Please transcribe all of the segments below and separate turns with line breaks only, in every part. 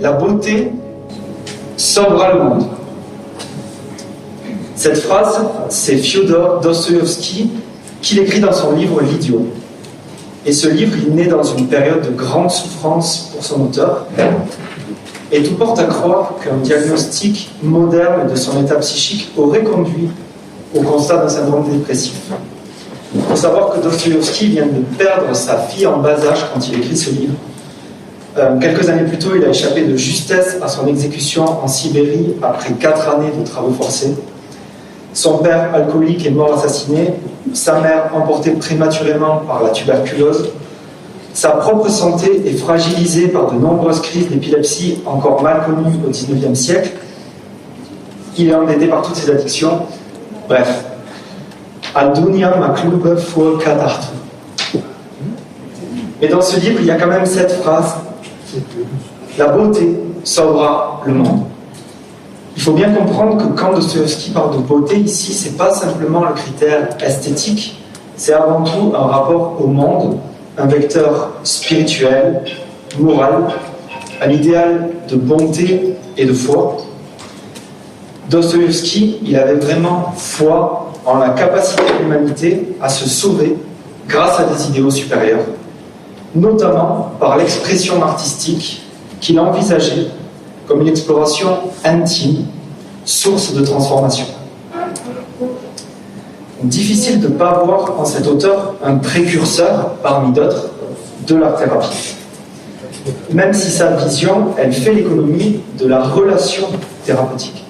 la beauté sauvera le monde. Cette phrase, c'est Fyodor Dostoïevski qui l'écrit dans son livre L'Idiot. Et ce livre, il naît dans une période de grande souffrance pour son auteur. Et tout porte à croire qu'un diagnostic moderne de son état psychique aurait conduit au constat d'un syndrome dépressif. Il faut savoir que Dostoïevski vient de perdre sa fille en bas âge quand il écrit ce livre. Quelques années plus tôt, il a échappé de justesse à son exécution en Sibérie après 4 années de travaux forcés. Son père, alcoolique, est mort assassiné. Sa mère, emportée prématurément par la tuberculose. Sa propre santé est fragilisée par de nombreuses crises d'épilepsie encore mal connues au XIXe siècle. Il est endetté par toutes ses addictions. Bref. Adunia maklube fur katartu. Mais dans ce livre, il y a quand même cette phrase: la beauté sauvera le monde. Il faut bien comprendre que quand Dostoïevski parle de beauté ici, c'est pas simplement le critère esthétique, c'est avant tout un rapport au monde, un vecteur spirituel, moral, un idéal de bonté et de foi. Dostoïevski, il avait vraiment foi en la capacité de l'humanité à se sauver grâce à des idéaux supérieurs, notamment par l'expression artistique qu'il envisageait comme une exploration intime, source de transformation. Difficile de ne pas voir en cet auteur un précurseur, parmi d'autres, de l'art-thérapie. Même si sa vision, elle fait l'économie de la relation thérapeutique.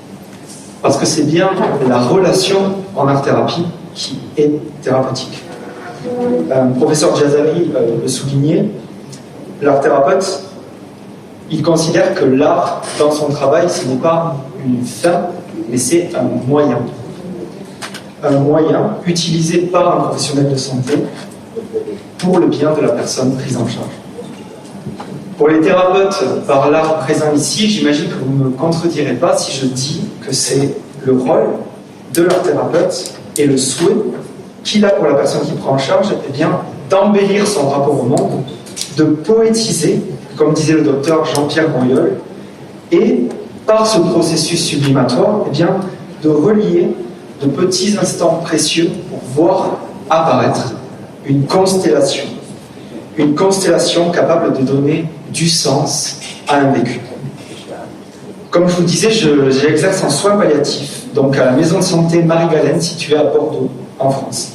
Parce que c'est bien la relation en art-thérapie qui est thérapeutique. Professeur Jazari le soulignait, l'art-thérapeute, il considère que l'art, dans son travail, ce n'est pas une fin, mais c'est un moyen. Un moyen utilisé par un professionnel de santé pour le bien de la personne prise en charge. Pour les thérapeutes par l'art présent ici, j'imagine que vous ne me contredirez pas si je dis que c'est le rôle de l'art-thérapeute et le souhait qu'il a pour la personne qui prend en charge, eh bien, d'embellir son rapport au monde, de poétiser, comme disait le docteur Jean-Pierre Bourriol, et par ce processus sublimatoire, eh bien, de relier de petits instants précieux pour voir apparaître une constellation capable de donner du sens à un vécu. Comme je vous le disais, j'exerce en soins palliatifs, donc à la maison de santé Marie-Galène, située à Bordeaux, en France.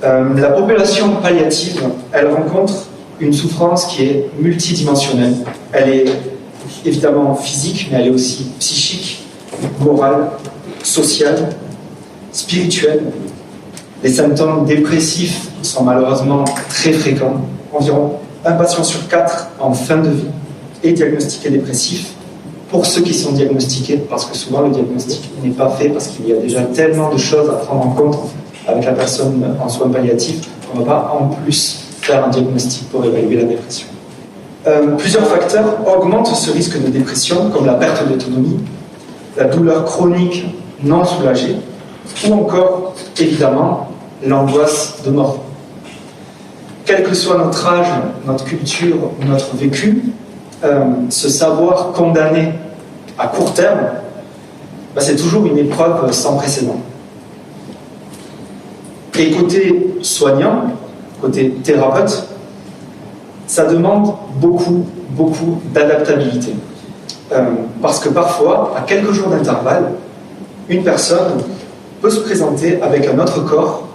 La population palliative, elle rencontre une souffrance qui est multidimensionnelle. Elle est évidemment physique, mais elle est aussi psychique, morale, sociale, spirituelle. Les symptômes dépressifs sont malheureusement très fréquents. Environ un patient sur 4 en fin de vie est diagnostiqué dépressif. Pour ceux qui sont diagnostiqués, parce que souvent le diagnostic n'est pas fait, parce qu'il y a déjà tellement de choses à prendre en compte avec la personne en soins palliatifs, on ne va pas en plus faire un diagnostic pour évaluer la dépression. Plusieurs facteurs augmentent ce risque de dépression, comme la perte d'autonomie, la douleur chronique non soulagée, ou encore, évidemment, l'angoisse de mort. Quel que soit notre âge, notre culture ou notre vécu, ce savoir condamné à court terme, c'est toujours une épreuve sans précédent. Et côté soignant, côté thérapeute, ça demande beaucoup d'adaptabilité. Parce que parfois, à quelques jours d'intervalle, une personne peut se présenter avec un autre corps,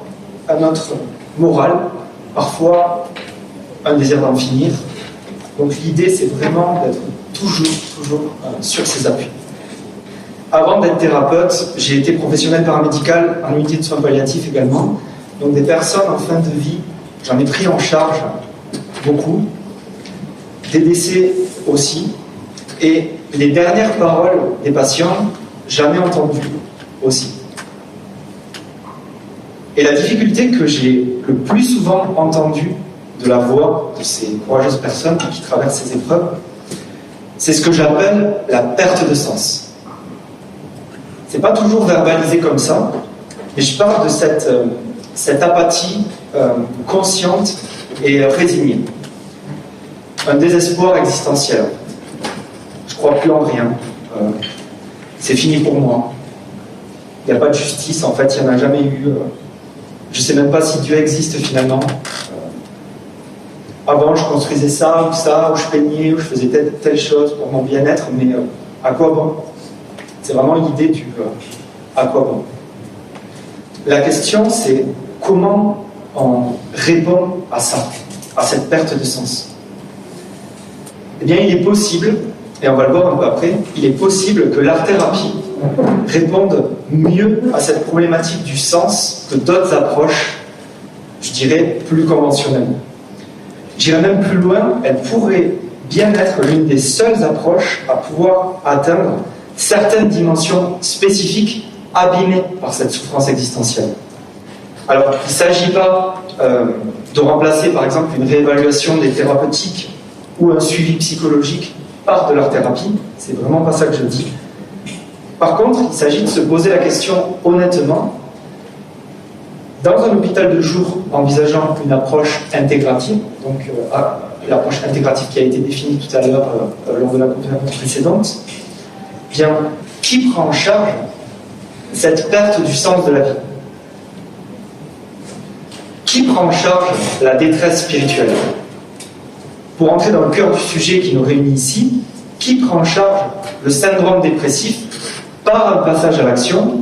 un autre moral, parfois un désir d'en finir. Donc l'idée, c'est vraiment d'être toujours sur ses appuis. Avant d'être thérapeute, j'ai été professionnel paramédical en unité de soins palliatifs également. Donc des personnes en fin de vie, j'en ai pris en charge beaucoup. Des décès aussi. Et les dernières paroles des patients, jamais entendues aussi. Et la difficulté que j'ai le plus souvent entendue de la voix de ces courageuses personnes qui traversent ces épreuves, c'est ce que j'appelle la perte de sens. C'est pas toujours verbalisé comme ça, mais je parle de cette apathie consciente et résignée. Un désespoir existentiel. crois plus en rien, c'est fini pour moi. Il n'y a pas de justice, en fait, il n'y en a jamais eu. Je ne sais même pas si Dieu existe finalement. Avant, je construisais ça, ou je peignais, ou je faisais telle chose pour mon bien-être, mais à quoi bon? C'est vraiment l'idée du à quoi bon. La question, c'est comment on répond à ça, à cette perte de sens. Eh bien, il est possible, et on va le voir un peu après, il est possible que l'art-thérapie réponde mieux à cette problématique du sens que d'autres approches, je dirais, plus conventionnelles. J'irais même plus loin, elle pourrait bien être l'une des seules approches à pouvoir atteindre certaines dimensions spécifiques abîmées par cette souffrance existentielle. Alors, il ne s'agit pas de remplacer, par exemple, une réévaluation des thérapeutiques ou un suivi psychologique par de l'art-thérapie, c'est vraiment pas ça que je dis. Par contre, il s'agit de se poser la question honnêtement, dans un hôpital de jour envisageant une approche intégrative, donc l'approche intégrative qui a été définie tout à l'heure lors de la conférence précédente, bien, qui prend en charge cette perte du sens de la vie? Qui prend en charge la détresse spirituelle? Pour entrer dans le cœur du sujet qui nous réunit ici, qui prend en charge le syndrome dépressif par un passage à l'action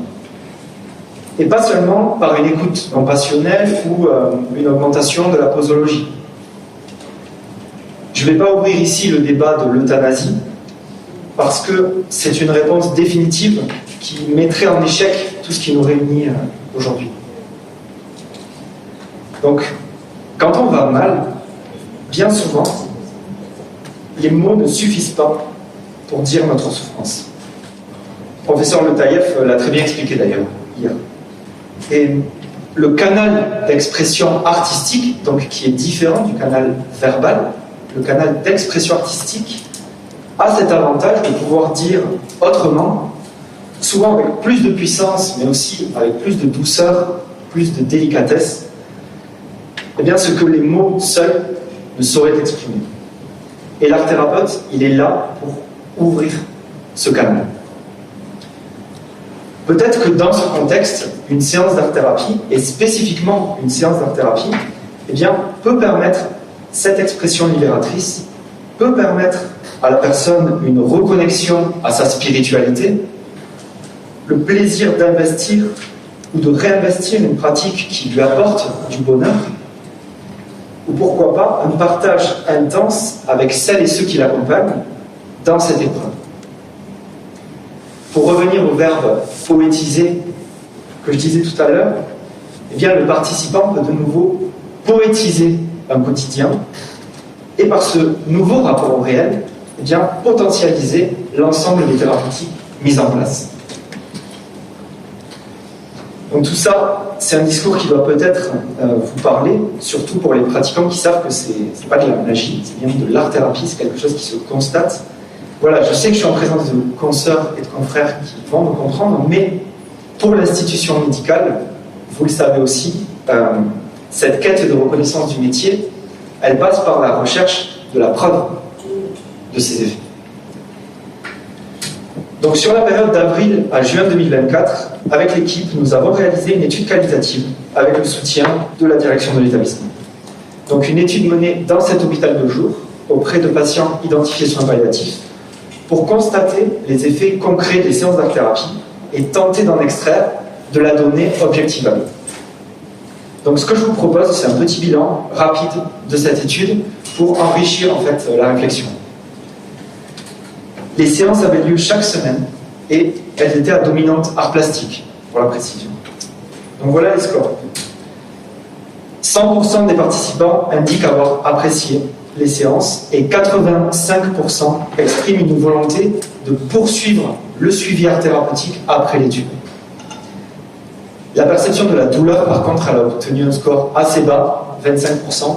et pas seulement par une écoute non passionnelle ou une augmentation de la posologie? Je ne vais pas ouvrir ici le débat de l'euthanasie parce que c'est une réponse définitive qui mettrait en échec tout ce qui nous réunit aujourd'hui. Donc, quand on va mal, bien souvent, les mots ne suffisent pas pour dire notre souffrance. Le professeur Le Taïef l'a très bien expliqué d'ailleurs hier. Et le canal d'expression artistique, donc qui est différent du canal verbal, le canal d'expression artistique a cet avantage de pouvoir dire autrement, souvent avec plus de puissance, mais aussi avec plus de douceur, plus de délicatesse, eh bien ce que les mots seuls ne sauraient exprimer. Et l'art-thérapeute, il est là pour ouvrir ce canal. Peut-être que dans ce contexte, une séance d'art-thérapie, et spécifiquement une séance d'art-thérapie, eh bien, peut permettre cette expression libératrice, peut permettre à la personne une reconnexion à sa spiritualité, le plaisir d'investir ou de réinvestir une pratique qui lui apporte du bonheur, ou pourquoi pas un partage intense avec celles et ceux qui l'accompagnent dans cette épreuve. Pour revenir au verbe poétiser que je disais tout à l'heure, eh bien le participant peut de nouveau poétiser un quotidien et par ce nouveau rapport au réel, eh bien potentialiser l'ensemble des thérapeutiques mises en place. Donc tout ça, c'est un discours qui doit peut-être vous parler, surtout pour les pratiquants qui savent que c'est pas de la magie, c'est bien de l'art-thérapie, c'est quelque chose qui se constate. Voilà, je sais que je suis en présence de consoeurs et de confrères qui vont me comprendre, mais pour l'institution médicale, vous le savez aussi, cette quête de reconnaissance du métier, elle passe par la recherche de la preuve de ses effets. Donc sur la période d'avril à juin 2024, avec l'équipe, nous avons réalisé une étude qualitative avec le soutien de la direction de l'établissement. Donc une étude menée dans cet hôpital de jour auprès de patients identifiés soins palliatifs pour constater les effets concrets des séances d'art-thérapie et tenter d'en extraire de la donnée objectivable. Donc ce que je vous propose, c'est un petit bilan rapide de cette étude pour enrichir en fait la réflexion. Les séances avaient lieu chaque semaine et elles étaient à dominante art plastique, pour la précision. Donc voilà les scores. 100% des participants indiquent avoir apprécié les séances et 85% expriment une volonté de poursuivre le suivi art thérapeutique après l'étude. La perception de la douleur, par contre, elle a obtenu un score assez bas, 25%.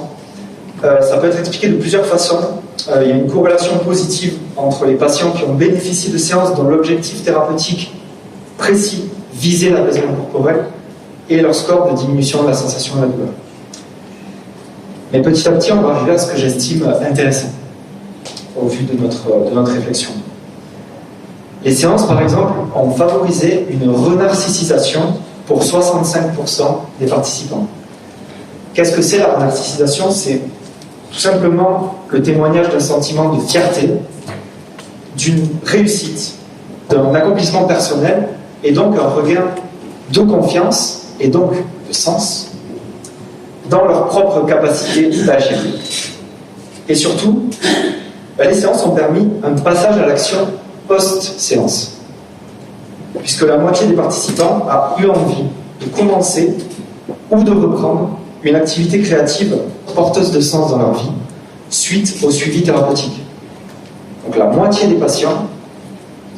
Ça peut être expliqué de plusieurs façons. Il y a une corrélation positive entre les patients qui ont bénéficié de séances dont l'objectif thérapeutique précis visait l'apaisement corporel et leur score de diminution de la sensation de la douleur. Mais petit à petit, on va arriver à ce que j'estime intéressant au vu de notre réflexion. Les séances, par exemple, ont favorisé une renarcissisation pour 65% des participants. Qu'est-ce que c'est la renarcissisation? C'est tout simplement le témoignage d'un sentiment de fierté, d'une réussite, d'un accomplissement personnel, et donc un regain de confiance, et donc de sens, dans leur propre capacité d'agir. Et surtout, les séances ont permis un passage à l'action post-séance, puisque la moitié des participants a eu envie de commencer ou de reprendre une activité créative porteuse de sens dans leur vie, suite au suivi thérapeutique. Donc la moitié des patients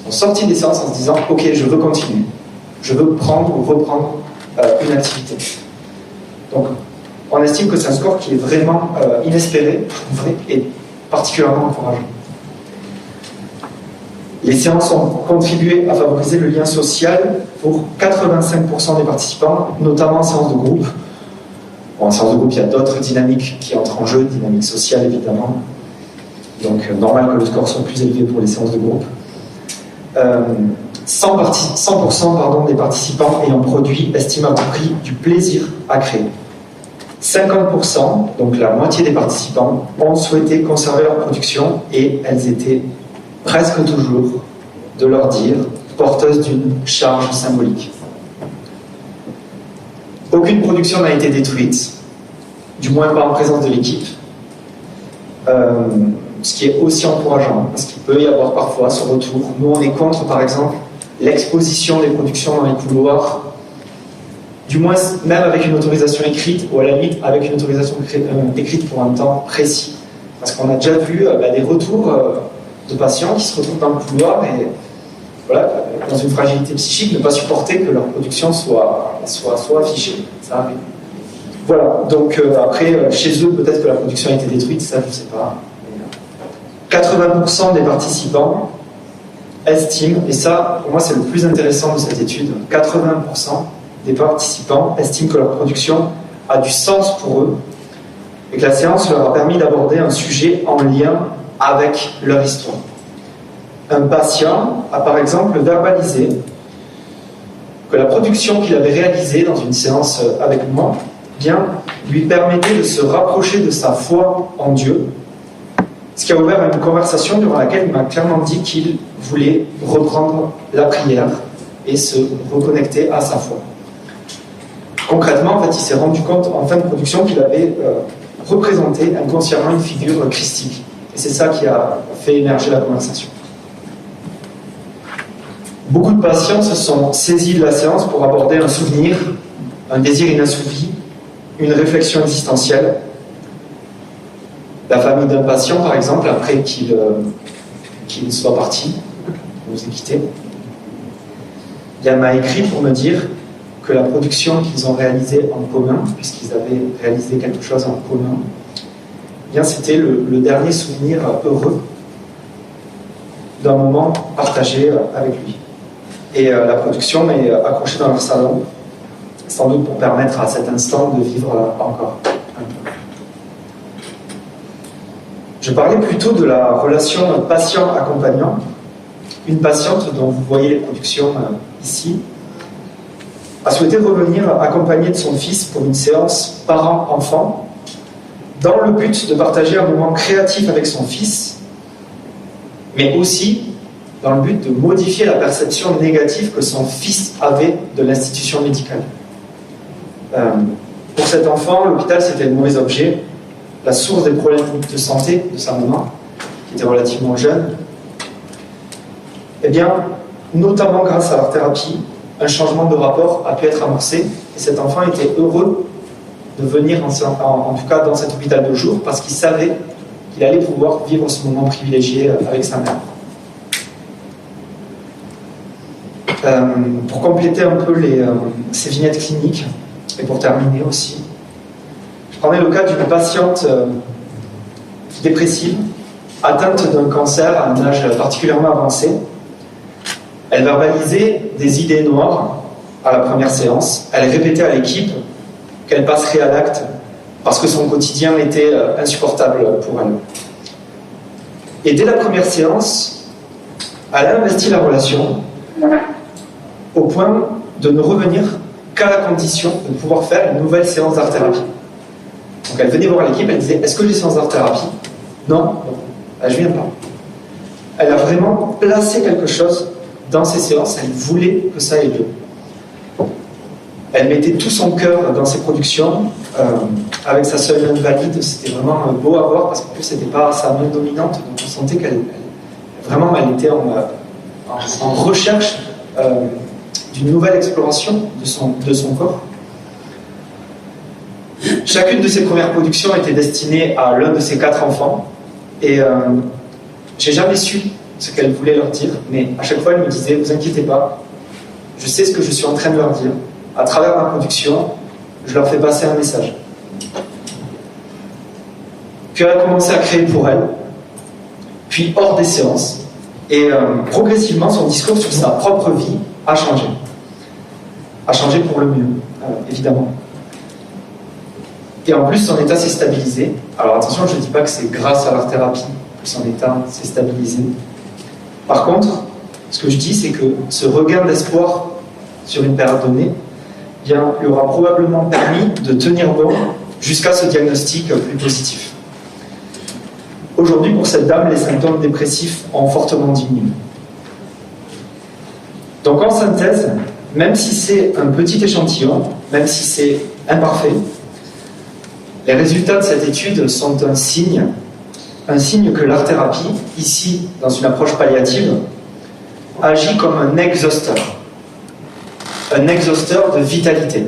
sont sortis des séances en se disant « Ok, je veux continuer, je veux prendre ou reprendre une activité ». Donc on estime que c'est un score qui est vraiment inespéré et particulièrement encourageant. Les séances ont contribué à favoriser le lien social pour 85% des participants, notamment en séance de groupe. Bon, en séance de groupe, il y a d'autres dynamiques qui entrent en jeu, dynamique sociale évidemment. Donc normal que le score soit plus élevé pour les séances de groupe. 100% des participants ayant produit estiment avoir pris du plaisir à créer. 50%, donc la moitié des participants, ont souhaité conserver leur production et elles étaient presque toujours, de leur dire, porteuses d'une charge symbolique. Aucune production n'a été détruite, du moins pas en présence de l'équipe, ce qui est aussi encourageant, parce qu'il peut y avoir parfois ce retour. Nous, on est contre, par exemple, l'exposition des productions dans les couloirs, du moins même avec une autorisation écrite, ou à la limite avec une autorisation écrite pour un temps précis. Parce qu'on a déjà vu des retours de patients qui se retrouvent dans le couloir et voilà, dans une fragilité psychique, ne pas supporter que leur production soit affichée. Ça arrive. Voilà, donc après, chez eux, peut-être que la production a été détruite, ça je ne sais pas. 80% des participants estiment, et ça, pour moi, c'est le plus intéressant de cette étude, 80% des participants estiment que leur production a du sens pour eux et que la séance leur a permis d'aborder un sujet en lien avec leur histoire. Un patient a par exemple verbalisé que la production qu'il avait réalisée dans une séance avec moi lui permettait de se rapprocher de sa foi en Dieu, ce qui a ouvert une conversation durant laquelle il m'a clairement dit qu'il voulait reprendre la prière et se reconnecter à sa foi. Concrètement, en fait, il s'est rendu compte en fin de production qu'il avait représenté inconsciemment une figure christique. Et c'est ça qui a fait émerger la conversation. Beaucoup de patients se sont saisis de la séance pour aborder un souvenir, un désir inassouvi, une réflexion existentielle. La famille d'un patient, par exemple, après qu'il soit parti, nous a quittés, il m'a écrit pour me dire que la production qu'ils ont réalisée en commun, puisqu'ils avaient réalisé quelque chose en commun, c'était le dernier souvenir heureux d'un moment partagé avec lui. Et la production est accrochée dans leur salon, sans doute pour permettre à cet instant de vivre encore un peu. Je parlais plutôt de la relation patient-accompagnant. Une patiente dont vous voyez les productions ici a souhaité revenir accompagnée de son fils pour une séance parent-enfant dans le but de partager un moment créatif avec son fils, mais aussi dans le but de modifier la perception négative que son fils avait de l'institution médicale. Pour cet enfant, l'hôpital c'était le mauvais objet, la source des problèmes de santé de sa maman, qui était relativement jeune. Eh bien, notamment grâce à leur thérapie, un changement de rapport a pu être amorcé et cet enfant était heureux de venir en tout cas dans cet hôpital de jour parce qu'il savait qu'il allait pouvoir vivre ce moment privilégié avec sa mère. Pour compléter un peu ces vignettes cliniques et pour terminer aussi, je prendrai le cas d'une patiente dépressive atteinte d'un cancer à un âge particulièrement avancé. Elle verbalisait des idées noires à la première séance. Elle répétait à l'équipe qu'elle passerait à l'acte parce que son quotidien était insupportable pour elle. Et dès la première séance, Elle a investi la relation au point de ne revenir qu'à la condition de pouvoir faire une nouvelle séance d'art-thérapie. Donc elle venait voir l'équipe, elle disait: est-ce que j'ai séance d'art-thérapie? Non, je viens pas. Elle a vraiment placé quelque chose dans ses séances, elle voulait que ça ait lieu. Elle mettait tout son cœur dans ses productions, avec sa seule main valide, c'était vraiment beau à voir parce qu'en plus c'était pas sa main dominante, donc on sentait qu'elle était en recherche d'une nouvelle exploration de son corps. Chacune de ses premières productions était destinée à l'un de ses 4 enfants, et j'ai jamais su ce qu'elle voulait leur dire, mais à chaque fois elle me disait: vous inquiétez pas, je sais ce que je suis en train de leur dire. À travers ma production, je leur fais passer un message. Puis elle a commencé à créer pour elle, puis hors des séances, et progressivement son discours sur sa propre vie a changé. A changé pour le mieux, évidemment. Et en plus, son état s'est stabilisé. Alors attention, je ne dis pas que c'est grâce à l'art-thérapie que son état s'est stabilisé. Par contre, ce que je dis, c'est que ce regain d'espoir sur une période donnée, bien, lui aura probablement permis de tenir bon jusqu'à ce diagnostic plus positif. Aujourd'hui, pour cette dame, les symptômes dépressifs ont fortement diminué. Donc en synthèse, même si c'est un petit échantillon, même si c'est imparfait, les résultats de cette étude sont un signe que l'art-thérapie, ici dans une approche palliative, agit comme un exhausteur de vitalité.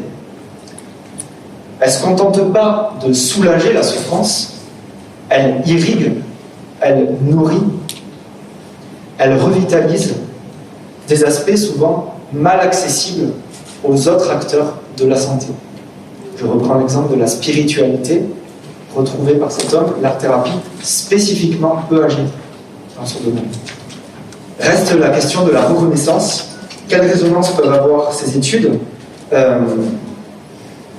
Elle ne se contente pas de soulager la souffrance, elle irrigue, elle nourrit, elle revitalise des aspects souvent mal accessibles aux autres acteurs de la santé. Je reprends l'exemple de la spiritualité retrouvée par cet homme. L'art-thérapie spécifiquement peut agir dans ce domaine. Reste la question de la reconnaissance. Quelle résonance peuvent avoir ces études?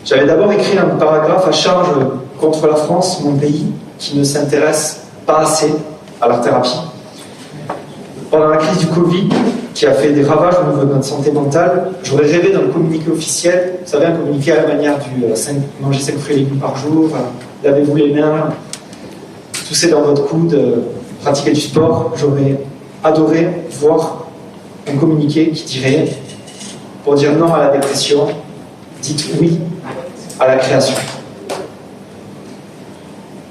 J'avais d'abord écrit un paragraphe à charge contre la France, mon pays, qui ne s'intéresse pas assez à l'art-thérapie. Pendant la crise du Covid, qui a fait des ravages au niveau de notre santé mentale, j'aurais rêvé d'un communiqué officiel, vous savez, un communiqué à la manière du manger 5 fruits et légumes par jour, lavez-vous les mains, toussez dans votre coude, pratiquez du sport. J'aurais adoré voir un communiqué qui dirait: pour dire non à la dépression, dites oui à la création.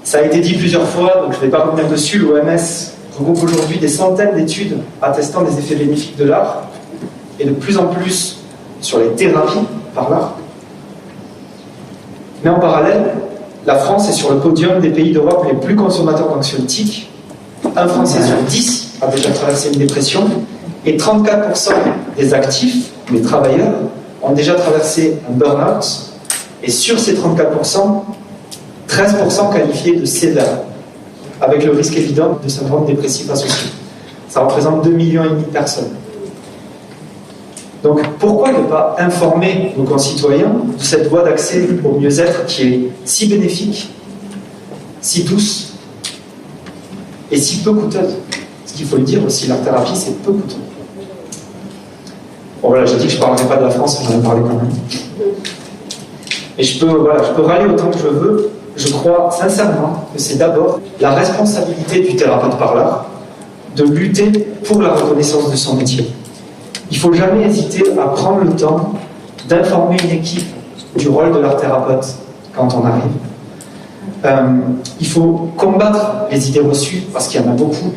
Ça a été dit plusieurs fois, donc je ne vais pas revenir dessus. L'OMS regroupe aujourd'hui des centaines d'études attestant des effets bénéfiques de l'art, et de plus en plus sur les thérapies par l'art. Mais en parallèle, la France est sur le podium des pays d'Europe les plus consommateurs d'anxiolytiques. Un Français sur 10 a déjà traversé une dépression, et 34% des actifs, les travailleurs, ont déjà traversé un burn-out, et sur ces 34%, 13% qualifiés de sévères, avec le risque évident de syndrome dépressif associé. Ça représente 2,5 millions de personnes. Donc pourquoi ne pas informer nos concitoyens de cette voie d'accès au mieux-être qui est si bénéfique, si douce et si peu coûteuse? Ce qu'il faut le dire aussi, l'art-thérapie, c'est peu coûteux. Bon voilà, j'ai dit que je ne parlerai pas de la France, on en a parlé quand même. Et je peux râler autant que je veux. Je crois sincèrement que c'est d'abord la responsabilité du thérapeute par l'art de lutter pour la reconnaissance de son métier. Il ne faut jamais hésiter à prendre le temps d'informer une équipe du rôle de l'art-thérapeute quand on arrive. Il faut combattre les idées reçues, parce qu'il y en a beaucoup,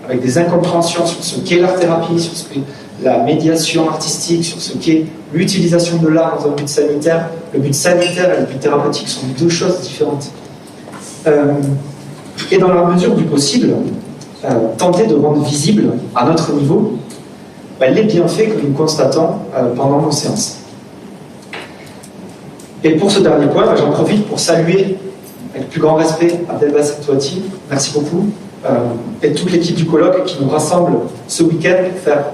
avec des incompréhensions sur ce qu'est l'art-thérapie, sur ce qu'est la médiation artistique, sur ce qu'est l'utilisation de l'art dans un but sanitaire. Le but sanitaire et le but thérapeutique sont deux choses différentes. Et dans la mesure du possible, tenter de rendre visible à notre niveau les bienfaits que nous constatons pendant nos séances. Et pour ce dernier point, j'en profite pour saluer avec plus grand respect Abdelbasset Touati, merci beaucoup, et toute l'équipe du colloque qui nous rassemble ce week-end pour faire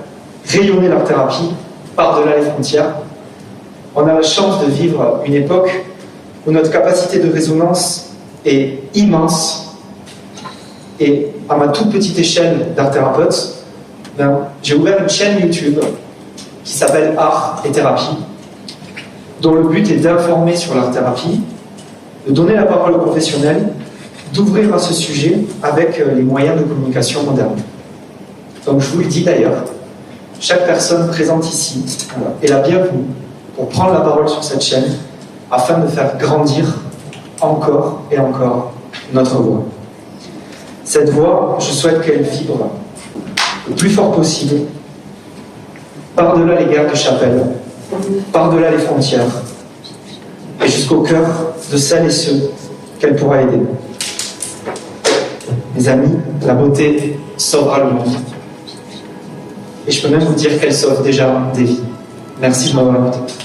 rayonner l'art-thérapie par-delà les frontières. On a la chance de vivre une époque où notre capacité de résonance est immense, et à ma toute petite échelle d'art-thérapeute, j'ai ouvert une chaîne YouTube qui s'appelle Art et Thérapie, dont le but est d'informer sur l'art-thérapie, de donner la parole aux professionnels, d'ouvrir à ce sujet avec les moyens de communication modernes. Donc je vous le dis d'ailleurs, chaque personne présente ici est la bienvenue pour prendre la parole sur cette chaîne afin de faire grandir encore et encore notre voix. Cette voix, je souhaite qu'elle vibre le plus fort possible, par-delà les guerres de chapelle, par-delà les frontières, et jusqu'au cœur de celles et ceux qu'elle pourra aider. Mes amis, la beauté sauvera le monde. Et je peux même vous dire qu'elle sauve déjà des vies. Merci de m'avoir écouté.